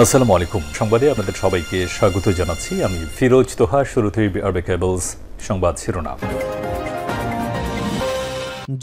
আসসালামু আলাইকুম। সংবাদে আপনাদের সবাইকে স্বাগত জানাচ্ছি। আমি ফিরোজ তোহা। শুরুতেই আরবে কেবলস সংবাদ শিরোনাম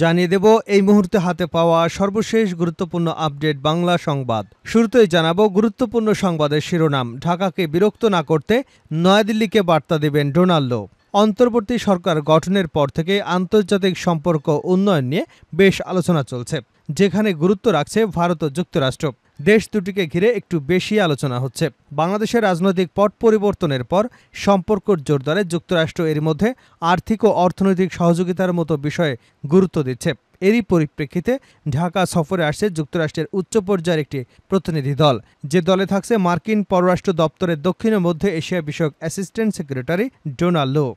জানিয়ে দেব এই মুহূর্তে হাতে পাওয়া সর্বশেষ গুরুত্বপূর্ণ আপডেট বাংলা সংবাদ। শুরুতেই জানাবো গুরুত্বপূর্ণ সংবাদের শিরোনাম। ঢাকাকে বিরক্ত না করতে নয়াদিল্লিকে বার্তা দেবেন ডোনাল্ডো। অন্তর্বর্তী সরকার গঠনের পর থেকে আন্তর্জাতিক সম্পর্ক উন্নয়ন নিয়ে বেশ আলোচনা চলছে, যেখানে গুরুত্ব রাখছে ভারত ও যুক্তরাষ্ট্র। দেশ দুটিকে ঘিরে একটু বেশি আলোচনা হচ্ছে। বাংলাদেশের রাজনৈতিক পট পরিবর্তনের পর সম্পর্ক জোরদারে যুক্তরাষ্ট্র এর মধ্যে আর্থিক ও অর্থনৈতিক সহযোগিতার মতো বিষয়ে গুরুত্ব দিচ্ছে। এরই পরিপ্রেক্ষিতে ঢাকা সফরে আসছে যুক্তরাষ্ট্রের উচ্চ পর্যায়ের একটি প্রতিনিধি দল, যে দলে থাকছে মার্কিন পররাষ্ট্র দপ্তরের দক্ষিণ ও মধ্য এশিয়া বিষয়ক অ্যাসিস্ট্যান্ট সেক্রেটারি ডোনাল্ডো।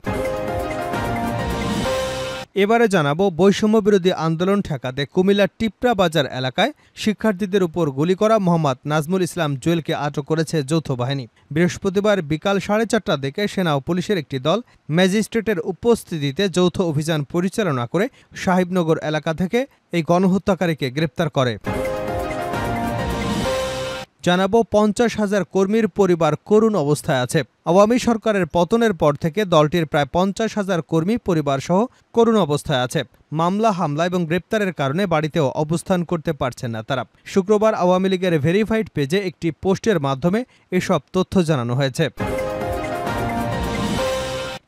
এবারে জানাবো বৈষম্য বিরোধী আন্দোলন ঠেকাতে কুমিল্লার টিপরা বাজার এলাকায় শিক্ষার্থীদের উপর গুলি করা মোহাম্মদ নাজমুল ইসলাম জুয়েলকে আটক করেছে যৌথ বাহিনী। বৃহস্পতিবার বিকাল 4:30টার দিকে সেনা ও পুলিশের একটি দল ম্যাজিস্ট্রেটের উপস্থিতিতে যৌথ অভিযান পরিচালনা করে সাহিবনগর এলাকা থেকে এই গণহত্যাকারীকে গ্রেপ্তার করে। জানাবো 50,000 কর্মীর পরিবার করুণ অবস্থায় আছে। আওয়ামী সরকারের পতনের পর থেকে দলটির প্রায় 50,000 কর্মী পরিবার সহ করুণ অবস্থায় আছে। মামলা, হামলা এবং গ্রেপ্তারের কারণে বাড়িতেও অবস্থান করতে পারছেন না তারা। শুক্রবার আওয়ামী লীগের ভেরিফাইড পেজে একটি পোস্টের মাধ্যমে এসব তথ্য জানানো হয়েছে।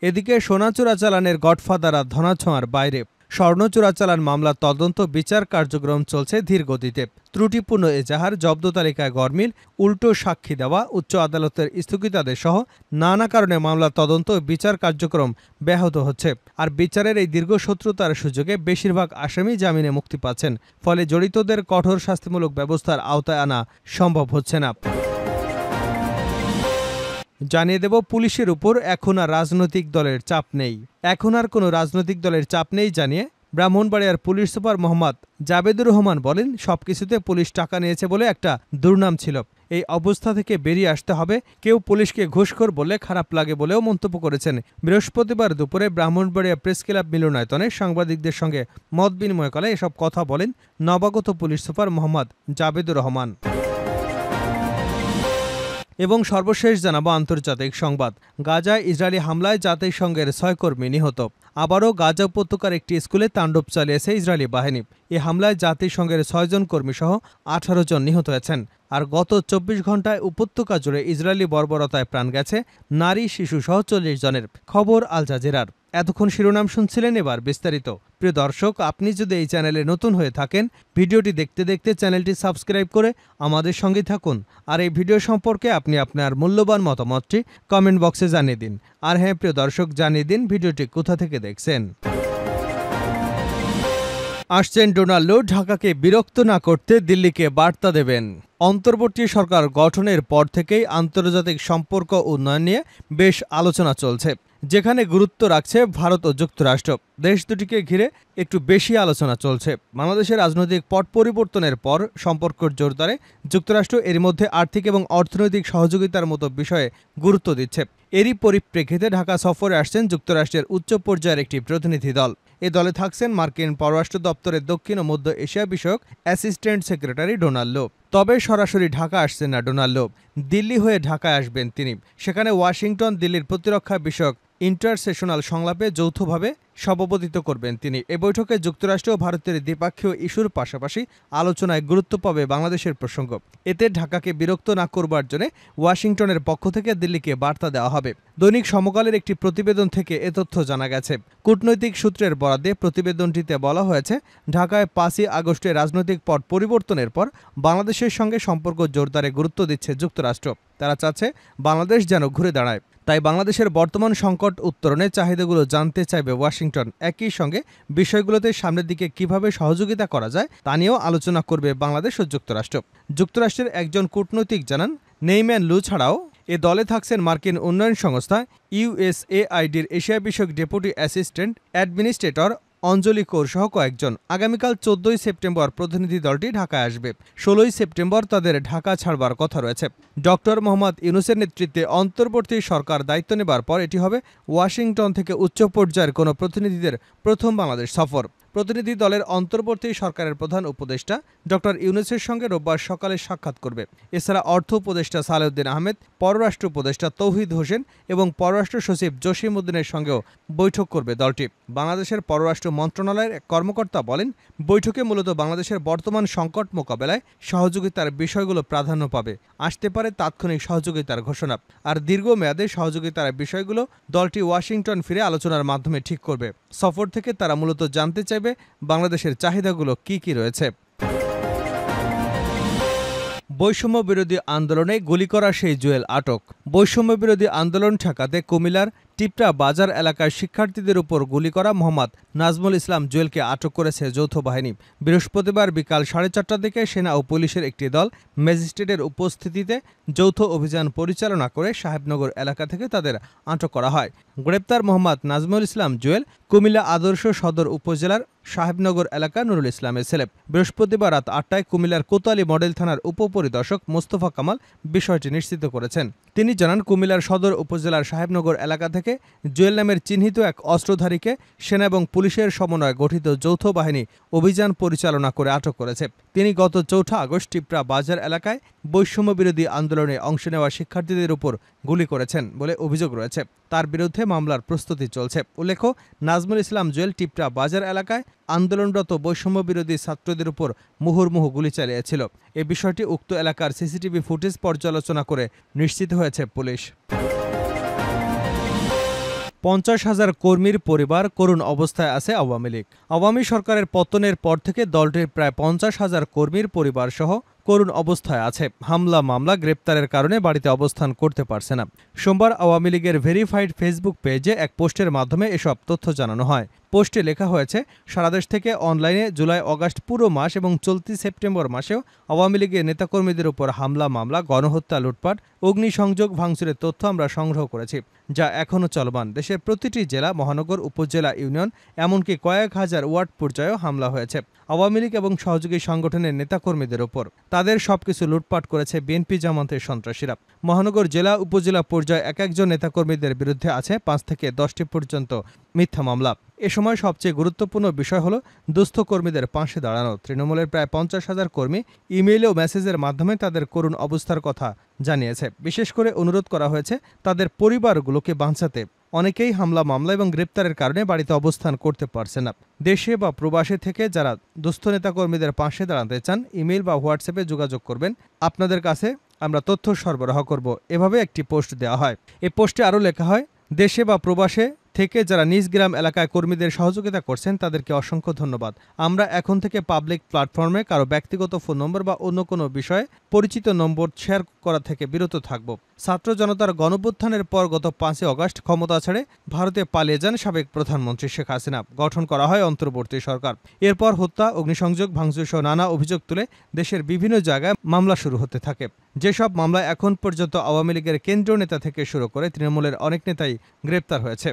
এদিকে সোনা চোরাচালানের গডফাদাররা ধনাছোঁয়ার বাইরে। স্বর্ণ চোরাচালান মামলার তদন্ত বিচার কার্যক্রম চলছে ধীর গতিতে। ত্রুটিপূর্ণ এজাহার, জব্দ তালিকায় গরমিল, উল্টো সাক্ষী দেওয়া, উচ্চ আদালতের স্থগিতাদেশ সহ নানা কারণে মামলার তদন্ত ও বিচার কার্যক্রম ব্যাহত হচ্ছে। আর বিচারের এই দীর্ঘসূত্রতার সুযোগে বেশিরভাগ আসামি জামিনে মুক্তি পাচ্ছেন। ফলে জড়িতদের কঠোর শাস্তিমূলক ব্যবস্থার আওতায় আনা সম্ভব হচ্ছে না। জানিয়ে দেব পুলিশের উপর এখন আর রাজনৈতিক দলের চাপ নেই। এখন আর কোনো রাজনৈতিক দলের চাপ নেই জানিয়ে ব্রাহ্মণবাড়িয়ার পুলিশ সুপার মোহাম্মদ জাবেদুর রহমান বলেন, সবকিছুতে পুলিশ টাকা নিয়েছে বলে একটা দুর্নাম ছিল। এই অবস্থা থেকে বেরিয়ে আসতে হবে। কেউ পুলিশকে ঘুষখোর বলে খারাপ লাগে বলেও মন্তব্য করেছেন। বৃহস্পতিবার দুপুরে ব্রাহ্মণবাড়িয়া প্রেস ক্লাব মিলনায়তনে সাংবাদিকদের সঙ্গে মত বিনিময়কালে এসব কথা বলেন নবাগত পুলিশ সুপার মোহাম্মদ জাবেদুর রহমান। এবং সর্বশেষ জানাবো আন্তর্জাতিক সংবাদ। গাজায় ইসরায়েলি হামলায় জাতিসংঘের 6 কর্মী নিহত। আবারও গাজা উপত্যকার একটি স্কুলে তাণ্ডব চালিয়েছে ইসরায়েলি বাহিনী। এই হামলায় জাতিসংঘের 6 জন কর্মী সহ 18 জন নিহত হয়েছেন। আর গত 24 ঘন্টায় উপত্যকা জুড়ে ইসরায়েলি বর্বরতায় প্রাণ গেছে নারী, শিশু সহ 40 জনের। খবর আল জাজিরার। এতক্ষণ শিরোনাম শুনছিলেন, এবার বিস্তারিত। প্রিয় দর্শক, আপনি যদি এই চ্যানেলে নতুন হয়ে থাকেন, ভিডিওটি দেখতে দেখতে চ্যানেলটি সাবস্ক্রাইব করে আমাদের সঙ্গে থাকুন। আর এই ভিডিও সম্পর্কে আপনি আপনার মূল্যবান মতামতটি কমেন্ট বক্সে জানিয়ে দিন। আর হ্যাঁ প্রিয় দর্শক, জানিয়ে দিন ভিডিওটি কোথা থেকে দেখছেন। আসছেন ডোনাল্ডো, ঢাকাকে বিরক্ত না করতে দিল্লিকে বার্তা দেবেন। অন্তর্বর্তী সরকার গঠনের পর থেকেই আন্তর্জাতিক সম্পর্ক উন্নয়ন নিয়ে বেশ আলোচনা চলছে, যেখানে গুরুত্ব রাখছে ভারত ও যুক্তরাষ্ট্র। দেশ দুটিকে ঘিরে একটু বেশি আলোচনা চলছে। বাংলাদেশের রাজনৈতিক পট পরিবর্তনের পর সম্পর্ক জোরদারে যুক্তরাষ্ট্র এর মধ্যে আর্থিক এবং অর্থনৈতিক সহযোগিতার মতো বিষয়ে গুরুত্ব দিচ্ছে। এরই পরিপ্রেক্ষিতে ঢাকা সফরে আসছেন যুক্তরাষ্ট্রের উচ্চ পর্যায়ের একটি প্রতিনিধি দল। এ দলে থাকছেন মার্কিন পররাষ্ট্র দপ্তরের দক্ষিণ ও মধ্য এশিয়া বিষয়ক অ্যাসিস্ট্যান্ট সেক্রেটারি ডোনাল্ডো। তবে সরাসরি ঢাকা আসছেন না ডোনাল্ডো, দিল্লি হয়ে ঢাকায় আসবেন তিনি। সেখানে ওয়াশিংটন দিল্লির প্রতিরক্ষা বিষয়ক ইন্টারসেশনাল সংলাপে যৌথভাবে সভাপতিত্ব করবেন তিনি। এ বৈঠকে যুক্তরাষ্ট্র ও ভারতের দ্বিপাক্ষীয় ইস্যুর পাশাপাশি আলোচনায় গুরুত্ব পাবে বাংলাদেশের প্রসঙ্গ। এতে ঢাকাকে বিরক্ত না করবার জন্য ওয়াশিংটনের পক্ষ থেকে দিল্লিকে বার্তা দেওয়া হবে। দৈনিক সমকালের একটি প্রতিবেদন থেকে এ তথ্য জানা গেছে। কূটনৈতিক সূত্রের বরাদ্দে প্রতিবেদনটিতে বলা হয়েছে, ঢাকায় 5ই আগস্টে রাজনৈতিক পট পরিবর্তনের পর বাংলাদেশের সঙ্গে সম্পর্ক জোরদারে গুরুত্ব দিচ্ছে যুক্তরাষ্ট্র। তারা চাচ্ছে বাংলাদেশ যেন ঘুরে দাঁড়ায়। তাই বাংলাদেশের বর্তমান সংকট উত্তরণে চাহিদাগুলো জানতে চাইবে ওয়াশিংটন। একই সঙ্গে বিষয়গুলোতে সামনের দিকে কিভাবে সহযোগিতা করা যায় তা নিয়েও আলোচনা করবে বাংলাদেশ ও যুক্তরাষ্ট্র। যুক্তরাষ্ট্রের একজন কূটনৈতিক জানান, নেইম্যান লু ছাড়াও এ দলে থাকছেন মার্কিন উন্নয়ন সংস্থা USAIDর এশিয়া বিষয়ক ডেপুটি অ্যাসিস্ট্যান্ট অ্যাডমিনিস্ট্রেটর অঞ্জলি কৌর সহ কয়েকজন। আগামীকাল 14ই সেপ্টেম্বর প্রতিনিধি দলটি ঢাকায় আসবে। 16ই সেপ্টেম্বর তাদের ঢাকা ছাড়বার কথা রয়েছে। ডক্টর মোহাম্মদ ইউনূসের নেতৃত্বে অন্তর্বর্তী সরকার দায়িত্ব নেবার পর এটি হবে ওয়াশিংটন থেকে উচ্চ পর্যায়ের কোনো প্রতিনিধিদের প্রথম বাংলাদেশ সফর। প্রতিনিধি দলের অন্তর্বর্তী সরকারের প্রধান উপদেষ্টা ডক্টর ইউনূসের সঙ্গে রোববার সকালে সাক্ষাৎ করবে। এছাড়া অর্থ উপদেষ্টা সালেউদ্দিন আহমেদ, পররাষ্ট্র উপদেষ্টা তৌহিদ হোসেন এবং পররাষ্ট্র সচিব জসিম উদ্দিনের সঙ্গেও বৈঠক করবে দলটি। বাংলাদেশের পররাষ্ট্র মন্ত্রণালয়ের এক কর্মকর্তা বলেন, বৈঠকে মূলত বাংলাদেশের বর্তমান সংকট মোকাবেলায় সহযোগিতার বিষয়গুলো প্রাধান্য পাবে। আসতে পারে তাৎক্ষণিক সহযোগিতার ঘোষণা। আর দীর্ঘমেয়াদে সহযোগিতার বিষয়গুলো দলটি ওয়াশিংটন ফিরে আলোচনার মাধ্যমে ঠিক করবে। সফর থেকে তারা মূলত জানতে চাইবে বাংলাদেশের চাহিদাগুলো কি রয়েছে। বৈষম্য বিরোধী আন্দোলনে গুলি করা সেই জুয়েল আটক। বৈষম্য বিরোধী আন্দোলন ঠেকাতে কুমিল্লার টিপরা বাজার এলাকায় শিক্ষার্থীদের উপর গুলি করা মোহাম্মদ নাজমুল ইসলাম জুয়েলকে আটক করেছে যৌথ বাহিনী। বৃহস্পতিবার বিকাল 4:30টার দিকে সেনা ও পুলিশের একটি দল ম্যাজিস্ট্রেটের উপস্থিতিতে যৌথ অভিযান পরিচালনা করে সাহেবনগর এলাকা থেকে তাদের আটক করা হয়। গ্রেপ্তার মোহাম্মদ নাজমুল ইসলাম জুয়েল কুমিল্লা আদর্শ সদর উপজেলার সাহেবনগর এলাকা নুরুল ইসলামের ছেলে। বৃহস্পতিবার রাত 8টায় কুমিল্লার কোতোয়ালি মডেল থানার উপপরিদর্শক মোস্তফা কামাল বিষয়টি নিশ্চিত করেছেন। তিনি জানান, কুমিল্লার সদর উপজেলার সাহেবনগর এলাকা থেকে জুয়েল নামের চিহ্নিত এক অস্ত্রধারীকে সেনা এবং পুলিশের সমন্বয়ে গঠিত যৌথ বাহিনী অভিযান পরিচালনা করে আটক করেছে। তিনি গত 4 আগস্ট টিপরা বাজার এলাকায় বৈষম্য বিরোধী আন্দোলনে অংশ নেওয়া শিক্ষার্থীদের উপর গুলি করেছেন বলে অভিযোগ রয়েছে। তার বিরুদ্ধে মামলার প্রস্তুতি চলছে। উল্লেখ্য, নাজমুল ইসলাম জুয়েল টিপরা বাজার এলাকায় আন্দোলনরত বৈষম্য বিরোধী ছাত্রদের উপর মুহুর্মুহু গুলি চালিয়েছিল। এ বিষয়টি উক্ত এলাকার সিসিটিভি ফুটেজ পর্যালোচনা করে নিশ্চিত হয়েছে পুলিশ। 50,000 কর্মীর পরিবার করুণ অবস্থায় আছে আওয়ামী লীগ। আওয়ামী সরকারের পতনের পর থেকে দলটির প্রায় 50,000 কর্মীর পরিবার সহ করুণ অবস্থায় আছে। হামলা, মামলা, গ্রেপ্তারের কারণে বাড়িতে অবস্থান করতে পারছে না। সোমবার আওয়ামী লীগের ভেরিফাইড ফেসবুক পেজে এক পোস্টের মাধ্যমে এসব তথ্য জানানো হয়। পোস্টে লেখা হয়েছে, সারা দেশ থেকে অনলাইনে জুলাই, অগাস্ট পুরো মাস এবং চলতি সেপ্টেম্বর মাসেও আওয়ামী লীগের নেতাকর্মীদের উপর হামলা, মামলা, গণহত্যা, লুটপাট, অগ্নিসংযোগ, ভাঙচুরের তথ্য আমরা সংগ্রহ করেছি, যা এখনও চলমান। দেশের প্রতিটি জেলা, মহানগর, উপজেলা, ইউনিয়ন, এমনকি কয়েক হাজার ওয়ার্ড পর্যায়েও হামলা হয়েছে আওয়ামী লীগ এবং সহযোগী সংগঠনের নেতাকর্মীদের ওপর। তাদের সবকিছু লুটপাট করেছে বিএনপি জামাতের সন্ত্রাসীরা। মহানগর, জেলা, উপজেলা পর্যায়ে এক একজন নেতাকর্মীদের বিরুদ্ধে আছে 5 থেকে 10টি পর্যন্ত মিথ্যা মামলা। এ সময় সবচেয়ে গুরুত্বপূর্ণ বিষয় হলো দুস্থ কর্মীদের পাশে দাঁড়ানো। তৃণমূলের প্রায় 50,000 কর্মী ইমেইল ও মেসেজের মাধ্যমে তাদের করুণ অবস্থার কথা জানিয়েছে। বিশেষ করে অনুরোধ করা হয়েছে তাদের পরিবারগুলোকে বাঁচাতে। অনেকেই হামলা, মামলা এবং গ্রেপ্তারের কারণে বাড়িতে অবস্থান করতে পারছে না। দেশে বা প্রবাসে থেকে যারা দুস্থ নেতাকর্মীদের পাশে দাঁড়াতে চান, ইমেইল বা হোয়াটসঅ্যাপে যোগাযোগ করবেন। আপনাদের কাছে আমরা তথ্য সরবরাহ করব, এভাবে একটি পোস্ট দেওয়া হয়। এই পোস্টে আরও লেখা হয়, দেশে বা প্রবাসে থেকে যারা নিজ গ্রাম এলাকায় কর্মীদের সহযোগিতা করছেন তাদেরকে অসংখ্য ধন্যবাদ। আমরা এখন থেকে পাবলিক প্ল্যাটফর্মে কারো ব্যক্তিগত ফোন নম্বর বা অন্য কোনো বিষয়ে পরিচিত নম্বর শেয়ার করা থেকে বিরত থাকব। ছাত্র জনতার গণঅভ্যুত্থানের পর গত 5 আগস্ট ক্ষমতা ছেড়ে ভারতে পালিয়ে যান সাবেক প্রধানমন্ত্রী শেখ হাসিনা। গঠন করা হয় অন্তর্বর্তী সরকার। এরপর হত্যা, অগ্নিসংযোগ, ভাঙচুর সহ নানা অভিযোগ তুলে দেশের বিভিন্ন জায়গায় মামলা শুরু হতে থাকে। যেসব মামলায় এখন পর্যন্ত আওয়ামী লীগের কেন্দ্রীয় নেতা থেকে শুরু করে তৃণমূলের অনেক নেতাই গ্রেপ্তার হয়েছে।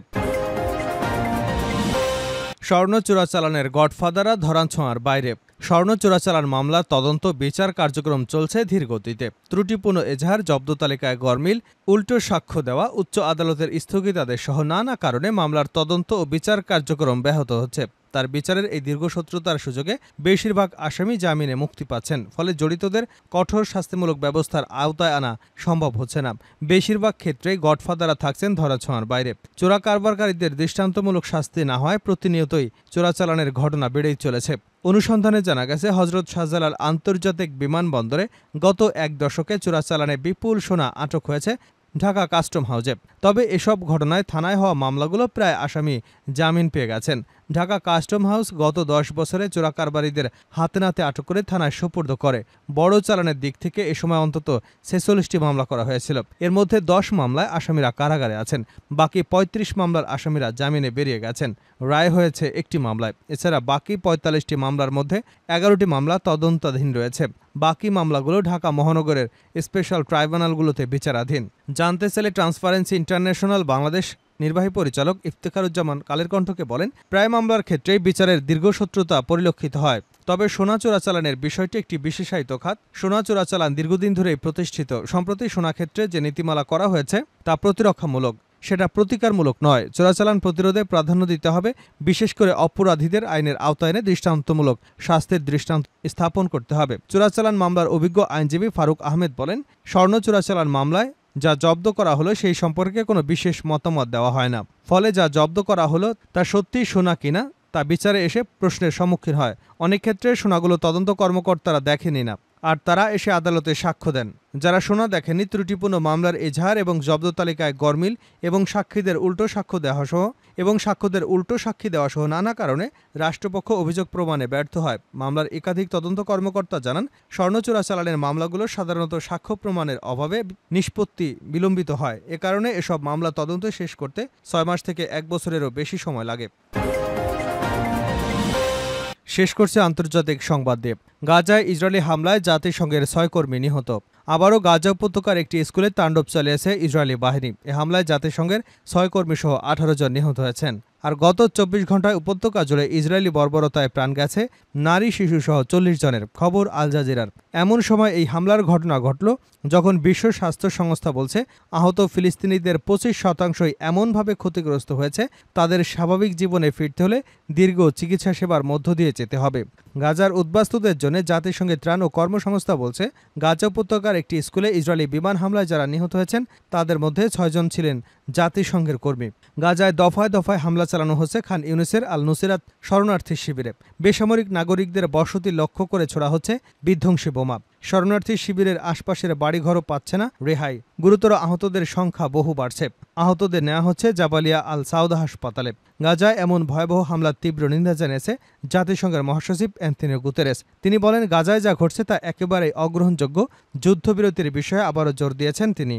স্বর্ণ চোরাচালানের গডফাদাররা ধরাছোঁয়ার বাইরে। স্বর্ণ চোরাচালান মামলার তদন্ত, বিচার কার্যক্রম চলছে ধীর গতিতে। ত্রুটিপূর্ণ এজাহার, জব্দ তালিকায় গরমিল, উল্টো সাক্ষ্য দেওয়া, উচ্চ আদালতের স্থগিতাদেশ সহ নানা কারণে মামলার তদন্ত ও বিচার কার্যক্রম ব্যাহত হচ্ছে। তার বিচারের এই দীর্ঘসূত্রতার সুযোগে বেশিরভাগ আসামি জামিনে মুক্তি পাচ্ছেন। ফলে জড়িতদের কঠোর শাস্তিমূলক ব্যবস্থার আওতায় আনা সম্ভব হচ্ছে না। বেশিরভাগ ক্ষেত্রেই গডফাদাররা থাকছেন ধরাছোঁয়ার বাইরে। চোরা কারবারকারীদের দৃষ্টান্তমূলক শাস্তি না হয় প্রতিনিয়তই চোরাচালানের ঘটনা বেড়েই চলেছে। অনুসন্ধানে জানা গেছে, হজরত শাহজালাল আন্তর্জাতিক বিমানবন্দরে গত 1 দশকে চোরাচালানে বিপুল সোনা আটক হয়েছে ঢাকা কাস্টম হাউজে। তবে এসব ঘটনায় থানায় হওয়া মামলাগুলো প্রায় আসামি জামিন পেয়ে গেছেন। ঢাকা কাস্টম হাউস গত 10 বছরে চোরাকারবারীদের হাতে নাতে আটক করে থানায় সোপর্দ করে। বড় চালানের দিক থেকে এ সময় অন্তত 46টি মামলা করা হয়েছিল। এর মধ্যে 10 মামলায় আসামিরা কারাগারে আছেন। বাকি 35 মামলার আসামিরা জামিনে বেরিয়ে গেছেন। রায় হয়েছে একটি মামলায়। এছাড়া বাকি 45টি মামলার মধ্যে 11টি মামলা তদন্তাধীন রয়েছে। বাকি মামলাগুলো ঢাকা মহানগরের স্পেশাল ট্রাইব্যুনালগুলোতে বিচারাধীন। জানতে চাইলে ট্রান্সপারেন্সি ইন্টারন্যাশনাল বাংলাদেশ নির্বাহী পরিচালক ইফতেখারুজ্জামান কালের কণ্ঠকে বলেন, প্রায় মামলার ক্ষেত্রেই বিচারের দীর্ঘসূত্রতা পরিলক্ষিত হয়। তবে সোনা চোরাচালানের বিষয়টি একটি বিশেষায়িত খাত। সোনা চোরাচালান দীর্ঘদিন ধরেই প্রতিষ্ঠিত। সম্প্রতি সোনা ক্ষেত্রে যে নীতিমালা করা হয়েছে তা প্রতিরক্ষামূলক। সেটা প্রতিকারমূলক নয়। চোরাচালান প্রতিরোধে প্রাধান্য দিতে হবে, বিশেষ করে অপরাধীদের আইনের আওতায় এনে দৃষ্টান্তমূলক শাস্তির দৃষ্টান্ত স্থাপন করতে হবে। চোরাচালান মামলার অভিজ্ঞ আইনজীবী ফারুক আহমেদ বলেন, স্বর্ণ চোরাচালান মামলায় যা জব্দ করা হলো সেই সম্পর্কে কোনো বিশেষ মতামত দেওয়া হয় না। ফলে যা জব্দ করা হলো তা সত্যিই সোনা কিনা তা বিচারে এসে প্রশ্নের সম্মুখীন হয়। অনেক ক্ষেত্রে সোনাগুলো তদন্ত কর্মকর্তারা দেখেনি না, আর তারা এসে আদালতে সাক্ষ্য দেন। যারা সোনা দেখেনি ত্রুটিপূর্ণ মামলার এজাহার এবং জব্দ তালিকায় গরমিল এবং সাক্ষীদের উল্টো সাক্ষী দেওয়া সহ নানা কারণে রাষ্ট্রপক্ষ অভিযোগ প্রমাণে ব্যর্থ হয়। মামলার একাধিক তদন্ত কর্মকর্তা জানান, স্বর্ণ চোরাচালানের মামলাগুলো সাধারণত সাক্ষ্য প্রমাণের অভাবে নিষ্পত্তি বিলম্বিত হয়। এ কারণে এসব মামলা তদন্ত শেষ করতে 6 মাস থেকে 1 বছরেরও বেশি সময় লাগে। শেষ করছে আন্তর্জাতিক সংবাদ দিয়ে। গাজায় ইসরায়েলি হামলায় জাতিসংঘের 6 কর্মী নিহত। আবারও গাজা উপত্যকার একটি স্কুলে তাণ্ডব চালিয়েছে ইসরায়েলি বাহিনী। এ হামলায় জাতিসংঘের 6 কর্মী সহ 18 জন নিহত হয়েছেন। আর গত 24 ঘন্টায় উপত্যকা জুড়ে ইসরায়েলি বর্বরতায় প্রাণ গেছে নারী শিশুসহ 40 জনের। খবর আল জাজিরার। এমন সময় এই হামলার ঘটনা ঘটল যখন বিশ্ব স্বাস্থ্য সংস্থা বলছে আহত ফিলিস্তিনিদের 25% এমনভাবে ক্ষতিগ্রস্ত হয়েছে তাদের স্বাভাবিক জীবনে ফিরতে হলে দীর্ঘ চিকিৎসা সেবার মধ্য দিয়ে যেতে হবে। গাজার উদ্বাস্তুদের জন্য জাতিসংঘের ত্রাণ ও কর্মসংস্থা বলছে, গাজা উপত্যকার একটি স্কুলে ইসরায়েলি বিমান হামলায় যারা নিহত হয়েছেন তাদের মধ্যে 6 জন ছিলেন জাতিসংঘের কর্মী। গাজায় দফায় দফায় হামলা চালানো হচ্ছে খান ইউনিসের আল নুসিরাত শরণার্থী শিবিরে। বেসামরিক নাগরিকদের বসতি লক্ষ্য করে ছোড়া হচ্ছে বিধ্বংসী বোমা। শরণার্থী শিবিরের আশপাশের বাড়িঘরও পাচ্ছে না রেহাই। গুরুতর আহতদের সংখ্যা বহু বাড়ছে। আহতদের নেওয়া হচ্ছে জাবালিয়া আল সাউদা হাসপাতালে। গাজায় এমন ভয়াবহ হামলার তীব্র নিন্দা জানিয়েছে জাতিসংঘের মহাসচিব অ্যান্থনিও গুতেরেস। তিনি বলেন, গাজায় যা ঘটছে তা একেবারেই অগ্রহণযোগ্য। যুদ্ধবিরতির বিষয়ে আবারও জোর দিয়েছেন তিনি।